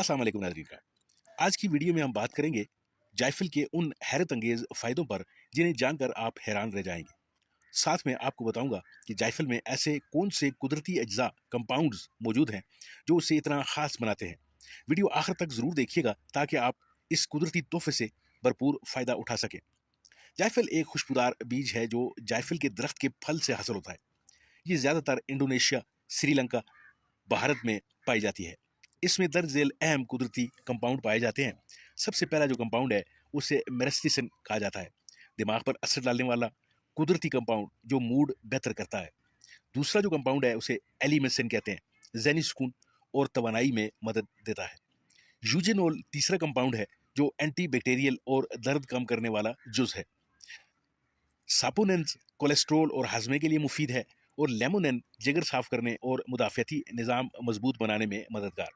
अस्सलाम वालेकुम नाज़रीन का। आज की वीडियो में हम बात करेंगे जायफल के उन हैरत अंगेज़ फ़ायदों पर जिन्हें जानकर आप हैरान रह जाएंगे। साथ में आपको बताऊंगा कि जायफल में ऐसे कौन से कुदरती अज्जा कंपाउंड्स मौजूद हैं जो उसे इतना ख़ास बनाते हैं। वीडियो आखिर तक ज़रूर देखिएगा ताकि आप इस कुदरती तोहफे से भरपूर फ़ायदा उठा सकें। जायफल एक खुशबूदार बीज है जो जायफल के दरख्त के फल से हासिल होता है। ये ज़्यादातर इंडोनेशिया, श्रीलंका, भारत में पाई जाती है। इसमें दर्ज झेल अहम कुदरती कंपाउंड पाए जाते हैं। सबसे पहला जो कंपाउंड है उसे मेरेस्टिसन कहा जाता है, दिमाग पर असर डालने वाला कुदरती कंपाउंड जो मूड बेहतर करता है। दूसरा जो कंपाउंड है उसे एलिमेंसन कहते हैं, जहनी सुकून और तवानाई में मदद देता है। यूजेनोल तीसरा कंपाउंड है जो एंटी बैक्टीरियल और दर्द कम करने वाला जुज है। सापोनेंस कोलेस्ट्रॉल और हाजमे के लिए मुफीद है और लेमोनेन जिगर साफ करने और मुदाफ़ती निज़ाम मजबूत बनाने में मददगार।